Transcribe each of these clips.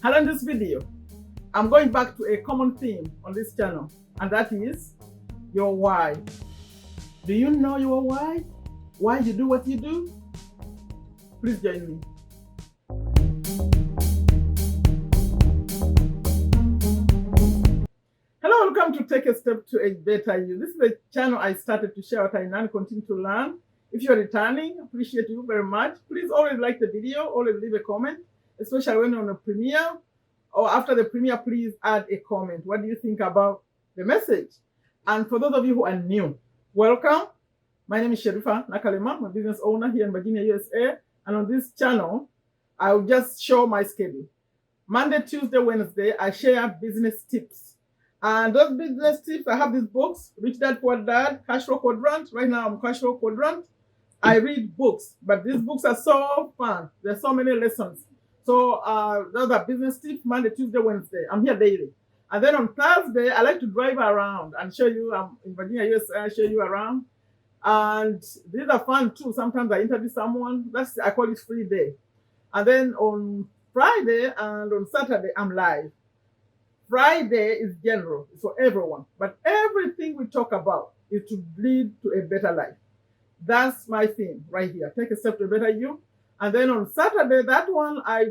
And in this video, I'm going back to a common theme on this channel, and that is your why. Do you know your why? Why you do what you do? Please join me. Hello, welcome to Take a Step to a Better You. This is a channel I started to share what I know and continue to learn. If you're returning, appreciate you very much. Please always like the video, always leave a comment, especially when you're on a premiere or after the premiere, please add a comment. What do you think about the message? And for those of you who are new, welcome. My name is Sherifa, Nakalema. I'm a business owner here in Virginia, USA. And on this channel, I'll just show my schedule. Monday, Tuesday, Wednesday, I share business tips. And those business tips, I have these books, Rich Dad, Poor Dad, Cashflow Quadrant. Right now, I'm Cashflow Quadrant. I read books, but these books are so fun. There's so many lessons. So those are business tips, Monday, Tuesday, Wednesday. I'm here daily. And then on Thursday, I like to drive around and show you, I'm in Virginia, USA, I show you around. And these are fun too. Sometimes I interview someone. I call it free day. And then on Friday and on Saturday, I'm live. Friday is general, it's for everyone. But everything we talk about is to lead to a better life. That's my theme right here. Take a step to a better you. And then on Saturday, that one I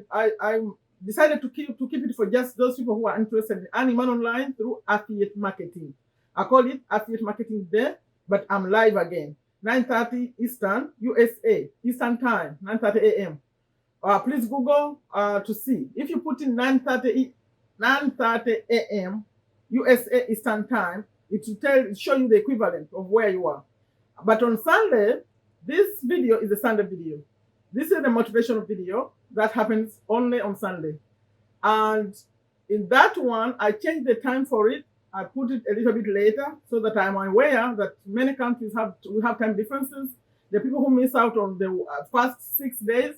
decided to keep it for just those people who are interested in earning money online through affiliate marketing. I call it Affiliate Marketing Day, but I'm live again. 9:30 Eastern, USA, Eastern Time, 9:30 a.m. Please Google to see. If you put in 9:30 a.m. USA Eastern Time, it will show you the equivalent of where you are. But on Sunday, this video is a Sunday video. This is the motivational video that happens only on Sunday. And in that one, I changed the time for it. I put it a little bit later so that I'm aware that many countries we have time differences. The people who miss out on the first 6 days.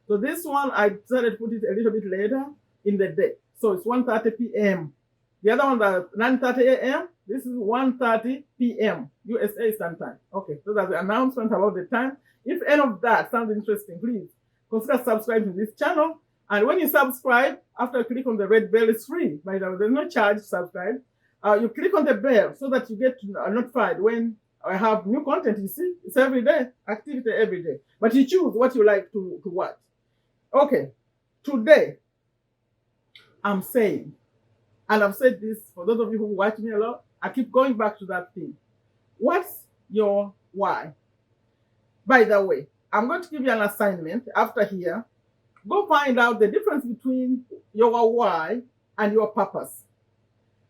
So this one, I decided to put it a little bit later in the day. So it's 1:30 p.m. The other one, that's 9:30 a.m. This is 1:30 p.m. USA Eastern Time. Okay, so that's the announcement about the time. If any of that sounds interesting, please consider subscribing to this channel. And when you subscribe, after you click on the red bell, it's free. By the way, there's no charge to subscribe. You click on the bell so that you get notified when I have new content. You see, it's every day, activity every day. But you choose what you like to watch. Okay, today I'm saying, and I've said this for those of you who watch me a lot, I keep going back to that thing. What's your why? By the way, I'm going to give you an assignment after here. Go find out the difference between your why and your purpose.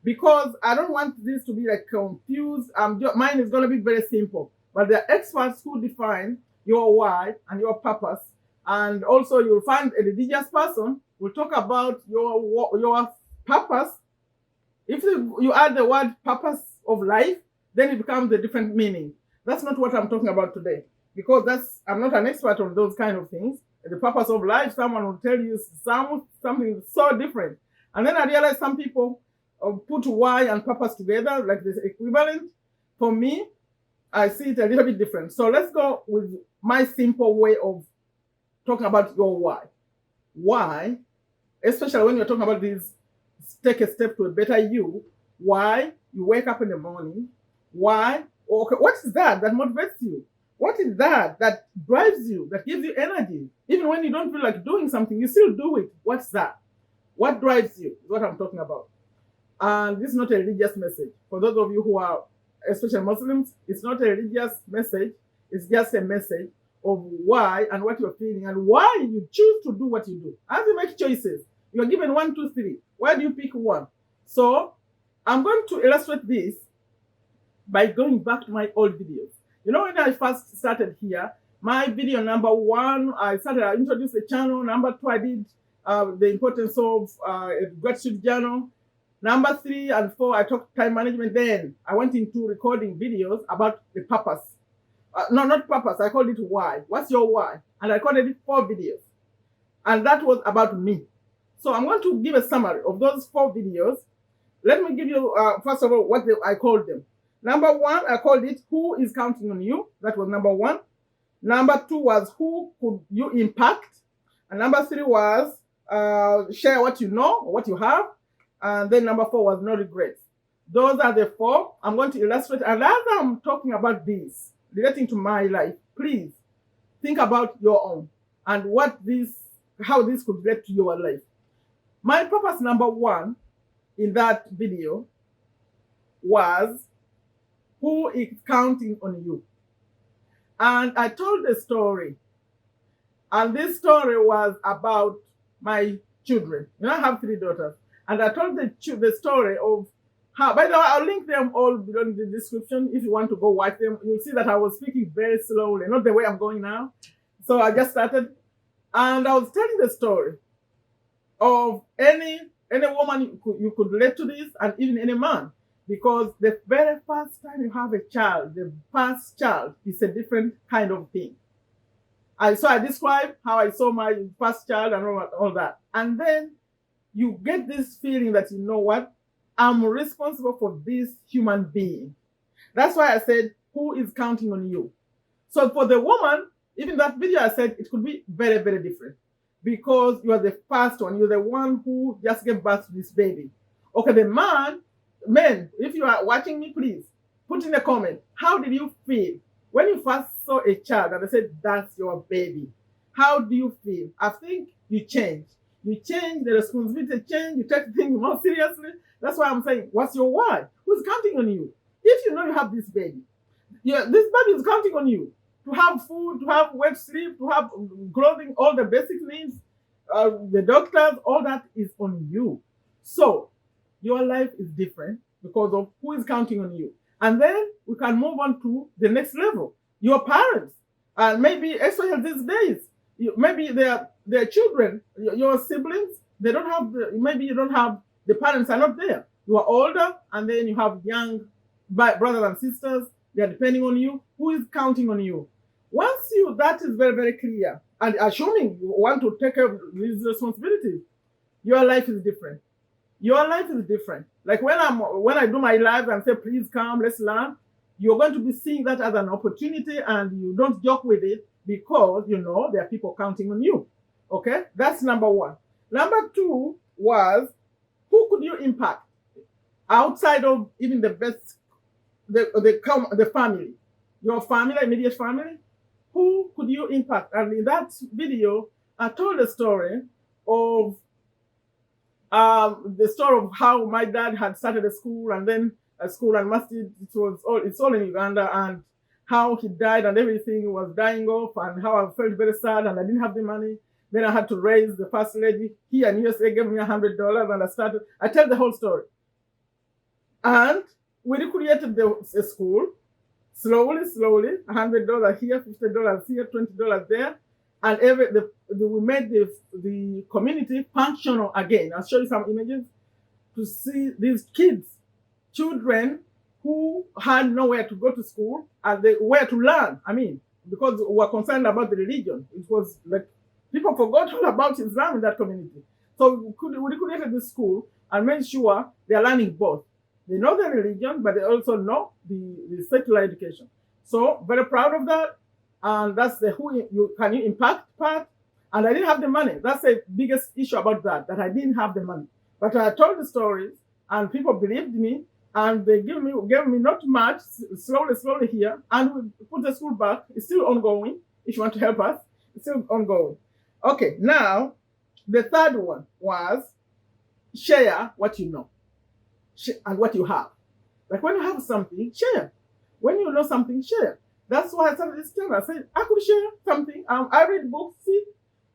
Because I don't want this to be like confused. Mine is going to be very simple. But there are experts who define your why and your purpose. And also you'll find a religious person will talk about your purpose. If you add the word purpose of life, then it becomes a different meaning. That's not what I'm talking about today. Because I'm not an expert on those kind of things. The purpose of life, someone will tell you something so different. And then I realized some people put why and purpose together, like this equivalent. For me, I see it a little bit different. So let's go with my simple way of talking about your why. Why, especially when you're talking about this, take a step to a better you. Why you wake up in the morning. Why? Okay, what is that motivates you? What is that drives you, that gives you energy? Even when you don't feel like doing something, you still do it. What's that? What drives you is what I'm talking about. And this is not a religious message. For those of you who are, especially Muslims, it's not a religious message. It's just a message of why and what you're feeling and why you choose to do what you do. As you make choices, you're given 1, 2, 3. Why do you pick one? So I'm going to illustrate this by going back to my old videos. You know, when I first started here, my video number 1, I introduced the channel. Number 2, I did the importance of a gratitude journal. Number 3 and 4, I talked time management. Then I went into recording videos about the purpose. No, not purpose. I called it why. What's your why? And I recorded it 4 videos. And that was about me. So I'm going to give a summary of those 4 videos. Let me give you, first of all, what I called them. Number 1, I called it Who is Counting on You? That was number 1. Number 2 was Who could you impact? And number 3 was share what you know, or what you have. And then number 4 was no regrets. Those are the 4. I'm going to illustrate. And as I'm talking about this, relating to my life, please think about your own and how this could relate to your life. My purpose number 1 in that video was, who is counting on you? And I told the story. And this story was about my children. I have 3 daughters. And I told the story of how, by the way, I'll link them all below in the description. If you want to go watch them, you'll see that I was speaking very slowly, not the way I'm going now. So I just started. And I was telling the story of any woman you could relate to this, and even any man. Because the very first time you have a child, the first child is a different kind of thing. So I described how I saw my first child and all that. And then you get this feeling that, you know what? I'm responsible for this human being. That's why I said, who is counting on you? So for the woman, even that video I said, it could be very, very different. Because you are the first one. You're the one who just gave birth to this baby. Okay, the men, if you are watching me, please put in a comment. How did you feel when you first saw a child and I said, that's your baby? How do you feel? I think you change. You change, the responsibility change, you take things more seriously. That's why I'm saying, what's your why? Who's counting on you? If you know you have this baby, this baby is counting on you to have food, to have wet sleep, to have clothing, all the basic needs, the doctors, all that is on you. So your life is different because of who is counting on you. And then we can move on to the next level. Your parents, and maybe especially these days, maybe their children, your siblings, they don't have maybe you don't have, the parents are not there. You are older, and then you have young brothers and sisters. They are depending on you. Who is counting on you? Once that is very, very clear, and assuming you want to take care of these responsibilities, your life is different. Your life is different. Like when I do my live and say, please come, let's learn, you're going to be seeing that as an opportunity, and you don't joke with it because you know there are people counting on you. Okay, that's number 1. Number 2 was, who could you impact outside of even the family, your family, immediate family? Who could you impact? And in that video, I told the story of how my dad had started a school, and then a school and masjid. It's all in Uganda, and how he died and everything was dying off, and how I felt very sad and I didn't have the money. Then I had to raise the first lady here in USA, gave me $100, and I tell the whole story. And we recreated the school slowly, $100 here, $50 here, $20 there. And we made the community functional again. I'll show you some images to see these children who had nowhere to go to school and where to learn. I mean, because we were concerned about the religion. It was like people forgot all about Islam in that community. So we created this school and made sure they are learning both. They know their religion, but they also know the secular education. So very proud of that. And that's the can you impact part. And I didn't have the money. That's the biggest issue about that I didn't have the money. But I told the stories, and people believed me, and they gave me not much, slowly here, and we put the school back. It's still ongoing. If you want to help us, it's still ongoing. Okay, now the third one was share what you know and what you have. Like when you have something, share. When you know something, share. That's why I started this channel. I said I could share something. I read books, see,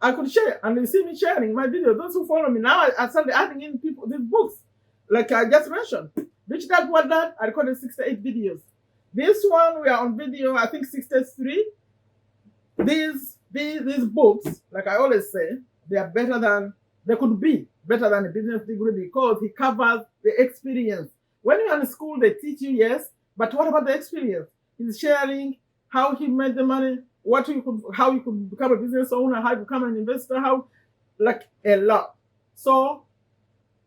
I could share, and you see me sharing my videos. Those who follow me now, I started adding in people these books, like I just mentioned. Rich Dad Poor Dad, I recorded 68 videos. This one we are on video, I think 63. These books, like I always say, they could be better than a business degree because he covers the experience. When you're in school, they teach you, yes, but what about the experience? He's sharing how he made the money, how you could become a business owner, how you become an investor, like a lot. So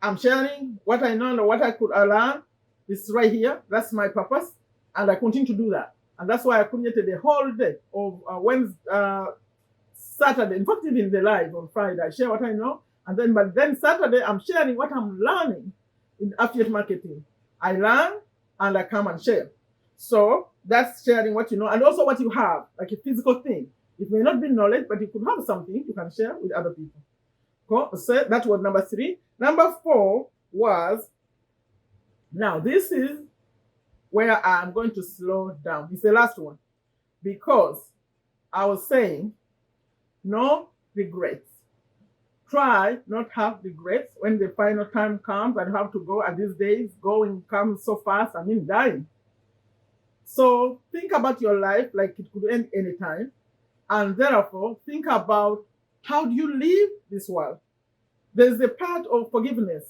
I'm sharing what I know and what I could learn. It's right here. That's my purpose, and I continue to do that. And that's why I created a whole day of Wednesday, Saturday. In fact, even the live on Friday, I share what I know. But then Saturday, I'm sharing what I'm learning in affiliate marketing. I learn and I come and share. So that's sharing what you know and also what you have, like a physical thing. It may not be knowledge, but you could have something you can share with other people. Cool? So that was number 3. Number 4 was, now this is where I'm going to slow down. It's the last one, because I was saying no regrets. Try not have regrets when the final time comes and have to go. And these days, going comes so fast. I mean, dying. So think about your life like it could end anytime. And therefore, think about how do you live this world. There's a part of forgiveness.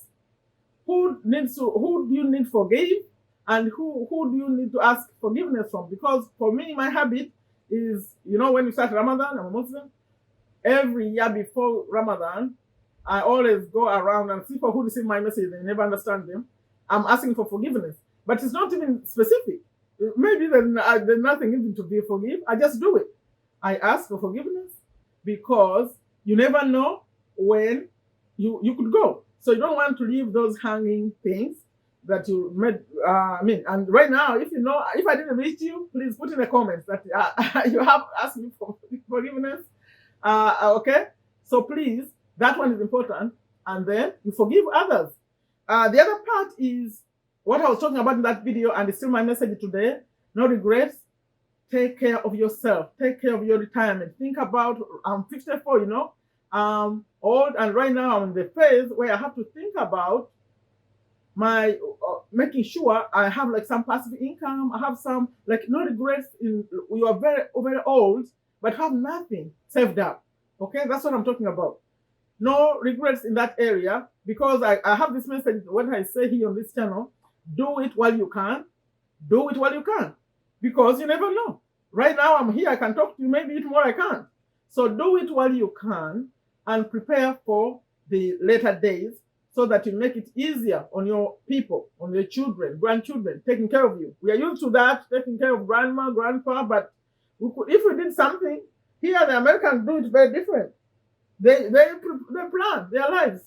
Who do you need to forgive? And who do you need to ask forgiveness from? Because for me, my habit is, when we start Ramadan, I'm a Muslim, every year before Ramadan, I always go around and see people who receive my message, they never understand them. I'm asking for forgiveness. But it's not even specific. Maybe there's nothing even to be forgive. I just do it. I ask for forgiveness because you never know when you could go. So you don't want to leave those hanging things that you made. And right now, if I didn't reach you, please put in the comments that you have asked me for forgiveness. Okay? So please, that one is important. And then you forgive others. The other part is what I was talking about in that video, and it's still my message today. No regrets. Take care of yourself. Take care of your retirement. Think about, I'm 54, old, and right now I'm in the phase where I have to think about my making sure I have like some passive income. I have some no regrets. You are very old, but have nothing saved up. Okay, that's what I'm talking about. No regrets in that area, because I have this message. What I say here on this channel: do it while you can. Do it while you can, because you never know. Right now I'm here. I can talk to you. Maybe tomorrow I can't. So do it while you can and prepare for the later days, so that you make it easier on your people, on your children, grandchildren, taking care of you. We are used to that, taking care of grandma, grandpa, but if we did something, here the Americans do it very different. They plan their lives.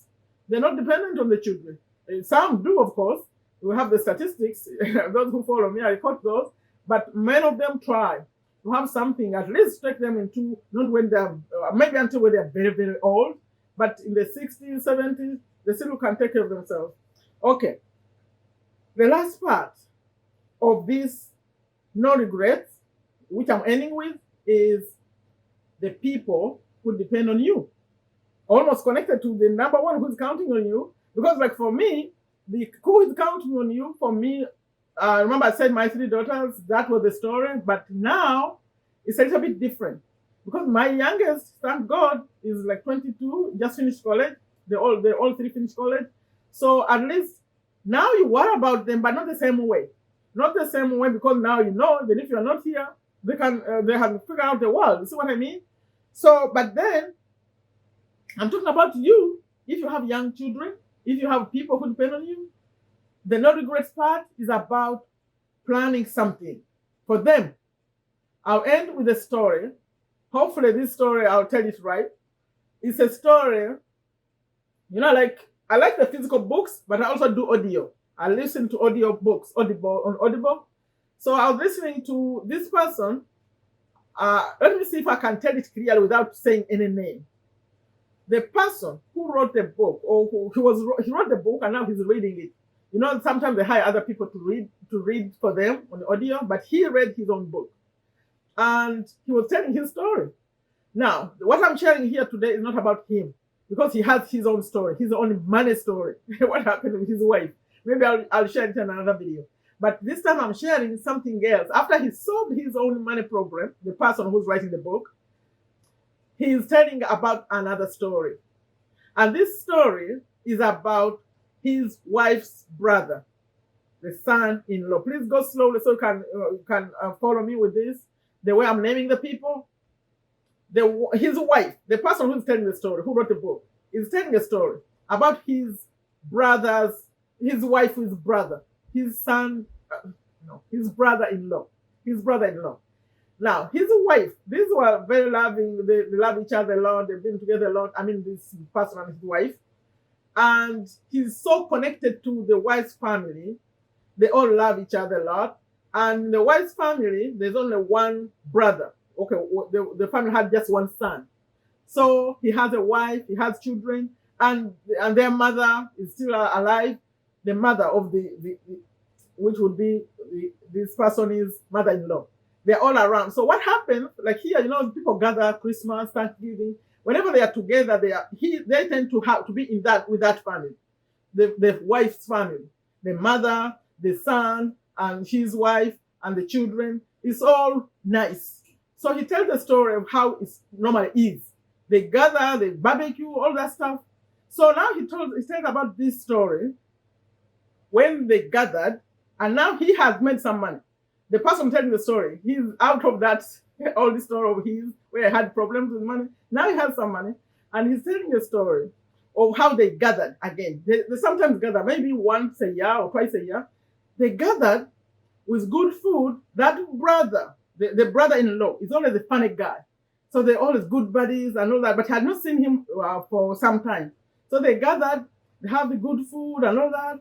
They're not dependent on the children. Some do, of course. We have the statistics. Those who follow me, I quote those. But many of them try to have something, at least take them into, not when they're, maybe until when they're very, very old, but in the 60s, 70s, they still can take care of themselves. Okay. The last part of this no regrets, which I'm ending with, is the people who depend on you. Almost connected to the number one who's counting on you. Because for me, the who is counting on you, for me, remember I said my 3 daughters, that was the story. But now it's a little bit different. Because my youngest, thank God, is 22, just finished college. They all 3 finished college. So at least now you worry about them, but not the same way. Not the same way, because now that if you're not here, they have figured out the world. You see what I mean? So, but then, I'm talking about you. If you have young children, if you have people who depend on you, the no regrets part is about planning something for them. I'll end with a story. Hopefully this story, I'll tell it right. It's a story, I like the physical books, but I also do audio. I listen to audio books, Audible. So I was listening to this person. Let me see if I can tell it clearly without saying any name. The person who wrote the book, or he wrote the book and now he's reading it. Sometimes they hire other people to read for them on audio, but he read his own book. And he was telling his story. Now, what I'm sharing here today is not about him, because he has his own story, his own money story. What happened with his wife. Maybe I'll share it in another video. But this time I'm sharing something else. After he solved his own money problem, the person who's writing the book, he is telling about another story. And this story is about his wife's brother, the son-in-law. Please go slowly so you can follow me with this. The way I'm naming the people. His wife, the person who's telling the story, who wrote the book, is telling a story about his wife's brother, his son, his brother-in-law. Now, his wife, these were very loving, they love each other a lot, they've been together a lot. I mean, this person and his wife. And he's so connected to the wife's family. They all love each other a lot. And the wife's family, there's only one brother. Okay, the family had just one son. So he has a wife, he has children, and their mother is still alive. The mother of which would be this person is mother-in-law. They're all around. So what happens, like here, people gather Christmas, Thanksgiving. Whenever they are together, they tend to have to be in that with that family, the wife's family, the mother, the son, and his wife, and the children. It's all nice. So he tells the story of how it normally is. They gather, they barbecue, all that stuff. So now he tells about this story when they gathered, and now he has made some money. The person telling the story, he's out of that, all the story of his, where he had problems with money. Now he has some money, and he's telling a story of how they gathered again. They sometimes gather, maybe once a year or twice a year. They gathered with good food. That brother, the brother-in-law, is always a funny guy. So they're always good buddies and all that, but I had not seen him for some time. So they gathered, they have the good food and all that.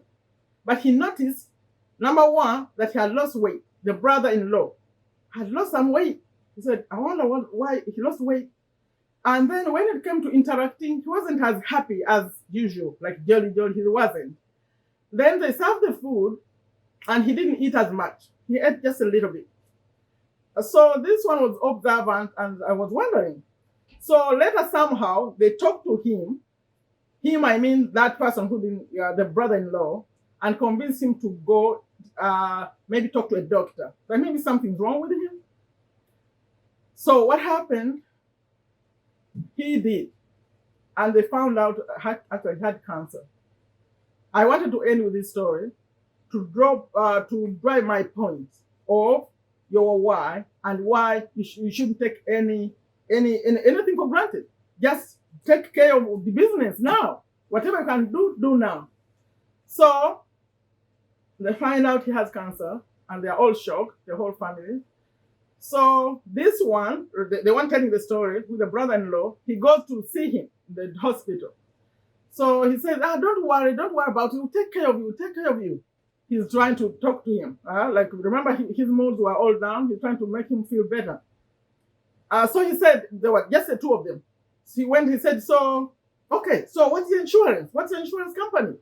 But he noticed, number one, that he had lost weight. The brother-in-law had lost some weight. He said, I wonder why he lost weight. And then when it came to interacting, he wasn't as happy as usual, like jolly, he wasn't. Then they served the food, and he didn't eat as much. He ate just a little bit. So this one was observant, and I was wondering. So later somehow they talked to him. Him, I mean that person who didn't, the brother-in-law, and convinced him to go, maybe talk to a doctor. But maybe something's wrong with him. So what happened? He did, and they found out actually he had cancer. I wanted to end with this story to drive my point of your why and why you shouldn't take anything for granted. Just take care of the business now. Whatever you can do now. So they find out he has cancer, and they're all shocked, the whole family. So this one, the one telling the story, with the brother-in-law, he goes to see him in the hospital. So he says, don't worry about it. We'll take care of you. He's trying to talk to him. Remember, his moods were all down. He's trying to make him feel better. So he said, there were just the two of them. So he said, so what's your insurance? What's your insurance company?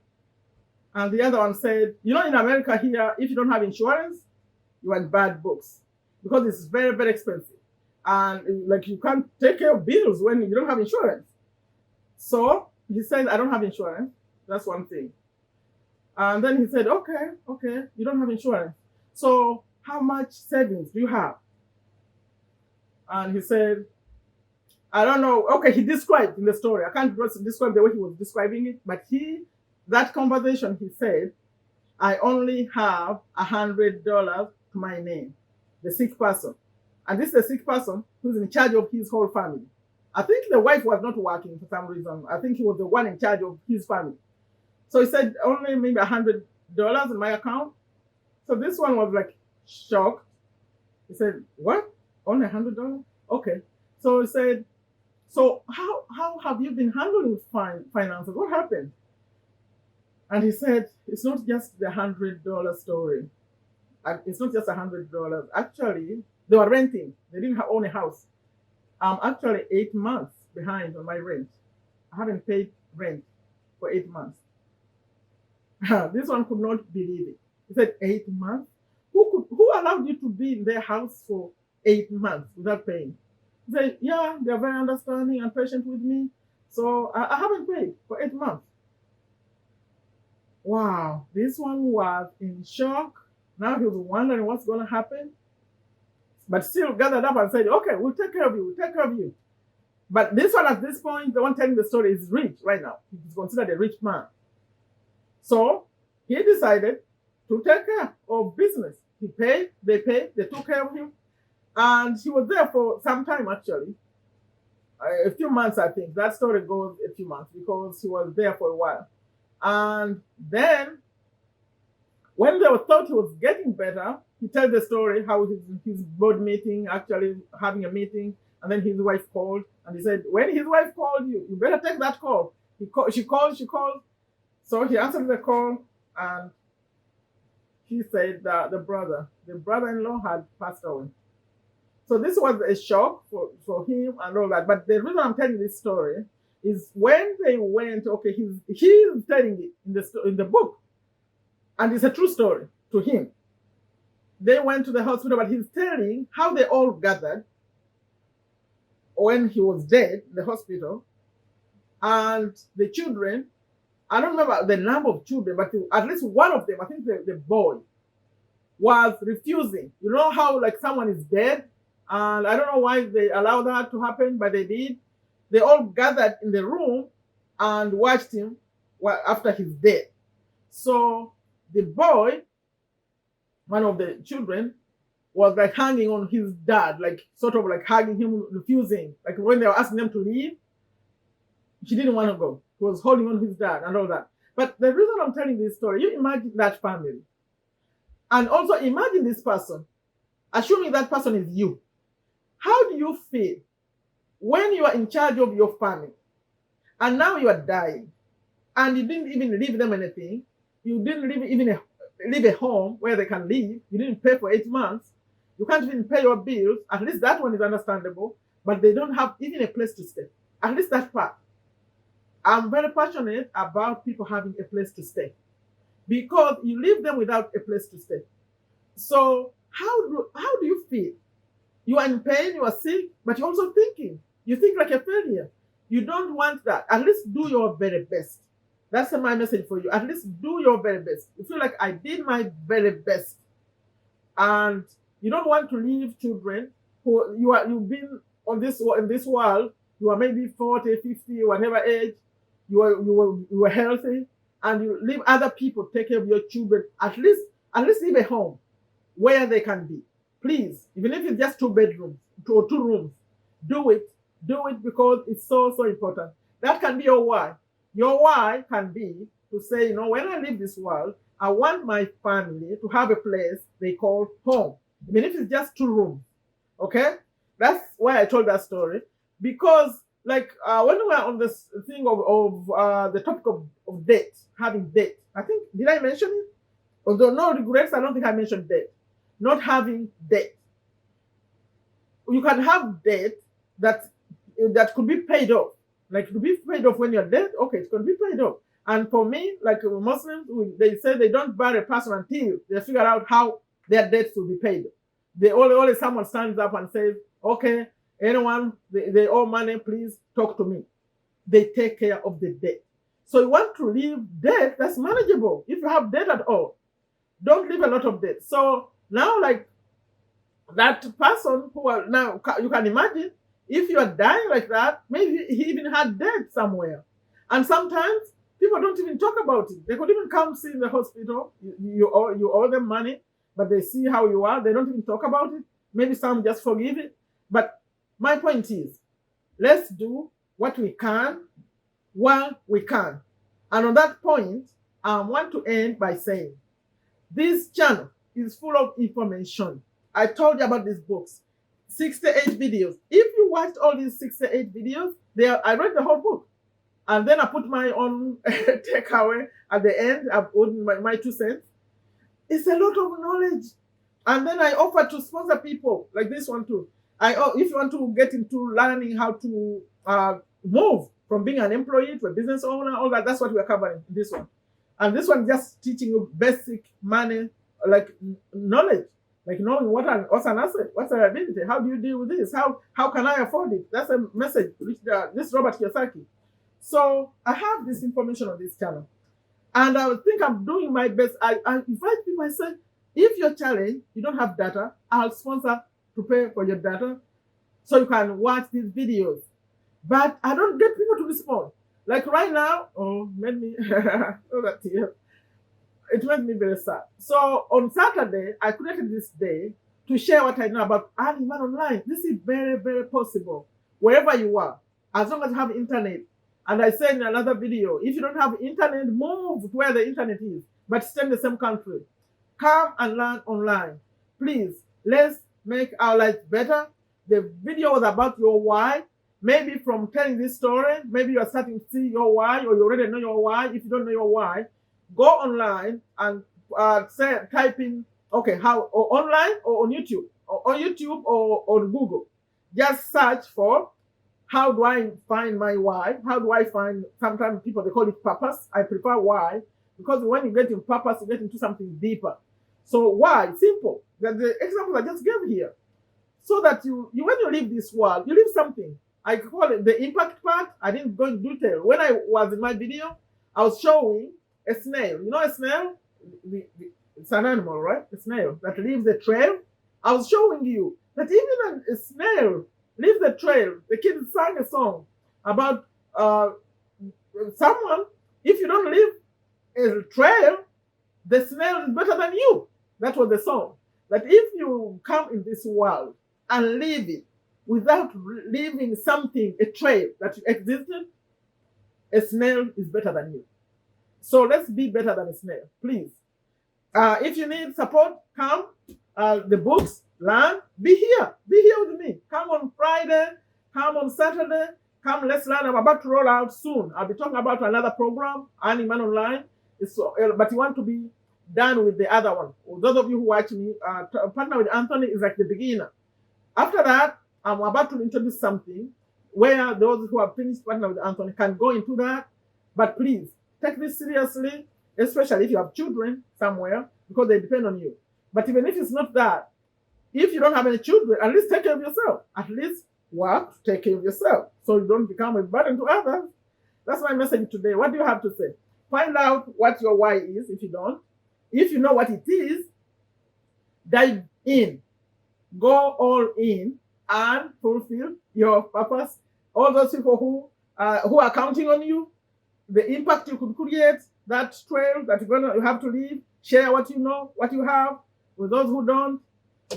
And the other one said, in America here, if you don't have insurance, you are in bad books, because it's very, very expensive. And you can't take care of bills when you don't have insurance. So he said, I don't have insurance. That's one thing. And then he said, okay, you don't have insurance. So how much savings do you have? And he said, I don't know. Okay, he described in the story. I can't describe the way he was describing it, but that conversation, he said, I only have $100 to my name, the sick person. And this is the sick person who's in charge of his whole family. I think the wife was not working for some reason. I think he was the one in charge of his family. So he said, only maybe $100 in my account. So this one was shocked. He said, what? Only $100? Okay. So he said, so how have you been handling finances? What happened? And he said, it's not just the $100 story. It's not just $100. Actually, they were renting. They didn't own a house. I'm actually 8 months behind on my rent. I haven't paid rent for 8 months. This one could not believe it. He said, 8 months? Who allowed you to be in their house for 8 months without paying? He said, yeah, they're very understanding and patient with me. So I haven't paid for 8 months. Wow, this one was in shock. Now he was wondering what's going to happen. But still gathered up and said, okay, we'll take care of you. But this one, at this point, the one telling the story, is rich right now. He's considered a rich man. So he decided to take care of business. He paid, they took care of him. And he was there for some time, actually. A few months, I think. That story goes a few months, because he was there for a while. And then, when they thought he was getting better, he tells the story how his board meeting, actually having a meeting, and then his wife called, and he said, when his wife called you, you better take that call. She called. So he answered the call, and he said that the brother-in-law had passed away. So this was a shock for him and all that. But the reason I'm telling this story is when they went, okay, he's telling it in the book, and it's a true story to him. They went to the hospital, but he's telling how they all gathered when he was dead in the hospital, and the children, I don't remember the number of children, but at least one of them, I think the boy, was refusing. You know how like someone is dead, and I don't know why they allowed that to happen, but they did. They all gathered in the room and watched him after his death. So the boy, one of the children, was like hanging on his dad, like sort of like hugging him, refusing. Like when they were asking them to leave, he didn't want to go. He was holding on his dad and all that. But the reason I'm telling this story, you imagine that family. And also imagine this person, assuming that person is you. How do you feel when you are in charge of your family and now you are dying and you didn't even leave them anything? You didn't leave a home where they can live. You didn't pay for 8 months. You can't even pay your bills. At least that one is understandable. But they don't have even a place to stay. At least that part. I'm very passionate about people having a place to stay, because you leave them without a place to stay. So how do you feel? You are in pain, you are sick, but you're also thinking. You think like a failure. You don't want that. At least do your very best. That's my message for you. At least do your very best. You feel like I did my very best. And you don't want to leave children who you've been in this world. You are maybe 40, 50, whatever age. You were healthy, and you leave other people take care of your children. At least leave a home where they can be. Please, even if it's just 2 bedrooms or 2 rooms, do it because it's so important. That can be your why. Your why can be to say, when I leave this world, I want my family to have a place they call home, even if it's just 2 rooms. Okay, that's why I told that story, because like when we were on this thing of the topic of debt, having debt, I think, did I mention it? Although no regrets, I don't think I mentioned debt. Not having debt. You can have debt that could be paid off. Like, to be paid off when you're dead, okay, it's going to be paid off. And for me, like Muslims, they say they don't bury a person until they figure out how their debts will be paid. They always someone stands up and says, okay, anyone, they owe money, please talk to me. They take care of the debt. So you want to leave debt that's manageable. If you have debt at all, don't leave a lot of debt. So now, like that person who are now, you can imagine if you are dying like that, maybe he even had debt somewhere. And sometimes people don't even talk about it. They could even come see in the hospital. You owe them money, but they see how you are. They don't even talk about it. Maybe some just forgive it. But my point is, let's do what we can while we can. And on that point, I want to end by saying, this channel is full of information. I told you about these books, 68 videos. If you watched all these 68 videos, I read the whole book. And then I put my own takeaway at the end. I put my 2 cents. It's a lot of knowledge. And then I offer to sponsor people like this one too. If you want to get into learning how to move from being an employee to a business owner, all that, that's what we're covering in this one. And this one just teaching you basic money, like knowledge, like knowing what's an asset, what's a liability, how do you deal with this, how can I afford it? That's a message. This Robert Kiyosaki. So I have this information on this channel, and I think I'm doing my best. I invite people. I say, if you're challenged, you don't have data, I'll sponsor to pay for your data, so you can watch these videos. But I don't get people to respond. Like right now, made me oh, that tear. It made me very sad. So on Saturday, I created this day to share what I know about earning money online. This is very, very possible wherever you are, as long as you have internet. And I said in another video, if you don't have internet, move to where the internet is, but stay in the same country. Come and learn online. Please, let's make our lives better. The video was about your why. Maybe from telling this story, maybe you are starting to see your why, or you already know your why. If you don't know your why, go online and type in, okay, how, or online or on YouTube, or on YouTube or on Google. Just search for, how do I find my why? How do I find, sometimes people, they call it purpose. I prefer why, because when you get in purpose, you get into something deeper. So why? Simple. That the example I just gave here. So that you when you leave this world, you leave something. I call it the impact part. I didn't go into detail. When I was in my video, I was showing a snail. You know a snail? It's an animal, right? A snail that leaves a trail. I was showing you that even a snail leaves a trail. The kids sang a song about someone. If you don't leave a trail, the snail is better than you. That was the song. That if you come in this world and leave it without leaving something, a trail that existed, a snail is better than you. So let's be better than a snail, please. If you need support, come. The books, learn. Be here with me. Come on Friday, come on Saturday, come, let's learn. I'm about to roll out soon. I'll be talking about another program, Earning Man Online. But you want to be done with the other one. Those of you who watch me, Partner with Anthony is like the beginner. After that, I'm about to introduce something where those who have finished Partner with Anthony can go into that. But please, take this seriously, especially if you have children somewhere, because they depend on you. But even if it's not that, if you don't have any children, at least take care of yourself. At least work to take care of yourself, so you don't become a burden to others. That's my message today. What do you have to say? Find out what your why is if you don't. If you know what it is, dive in. Go all in and fulfill your purpose. All those people who are counting on you, the impact you could create, that trail that you have to leave, share what you know, what you have with those who don't,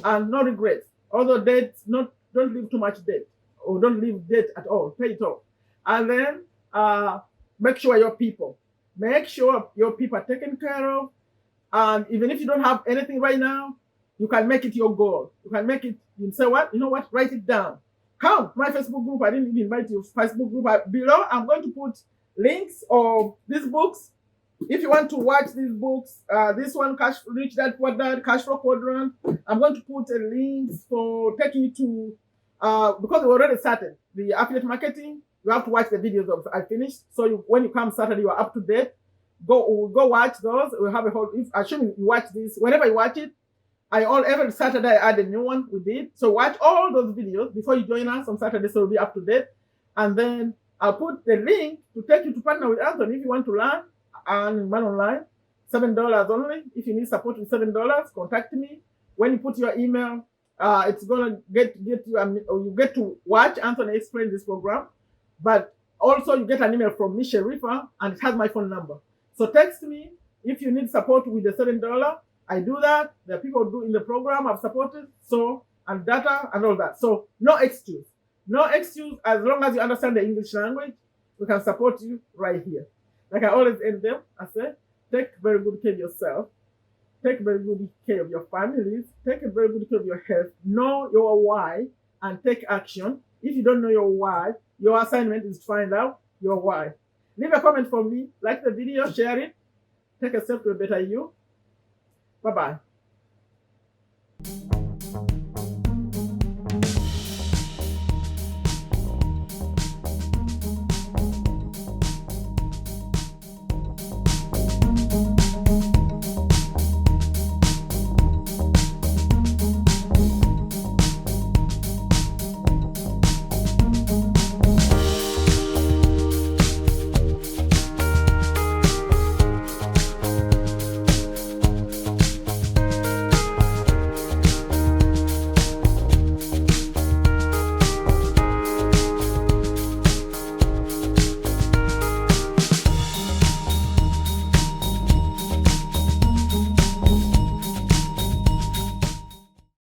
and no regrets. Although debts, don't leave too much debt, or don't leave debt at all. Pay it off. And then make sure your people are taken care of. And even if you don't have anything right now, you can make it your goal. You can make it, you say what? You know what? Write it down. Come to my Facebook group. I didn't even invite you to Facebook group. Below, I'm going to put links of these books. If you want to watch these books, this one, Rich Dad Poor Dad, Cashflow Quadrant, I'm going to put a link for taking you to, because we already started the affiliate marketing. You have to watch the videos of I finished. So when you come Saturday, you are up to date. Go watch those. We'll have a whole. If assuming you watch this, whenever you watch it, every Saturday I add a new one we did. So watch all those videos before you join us on Saturday, so you'll be up to date. And then I'll put the link to take you to Partner with Anthony if you want to learn and Man Online. $7 only. If you need support with $7, contact me. When you put your email, it's gonna get you, or you get to watch Anthony explain this program. But also you get an email from me, Sherifa, and it has my phone number. So text me if you need support with the $7. I do that. The people who do in the program I've supported, so, and data and all that. So no excuse. No excuse. As long as you understand the English language, we can support you right here. Like I always end them, I say, take very good care of yourself. Take very good care of your families. Take a very good care of your health. Know your why and take action. If you don't know your why, your assignment is to find out your why. Leave a comment for me, like the video, share it, take a step to a better you. Bye-bye.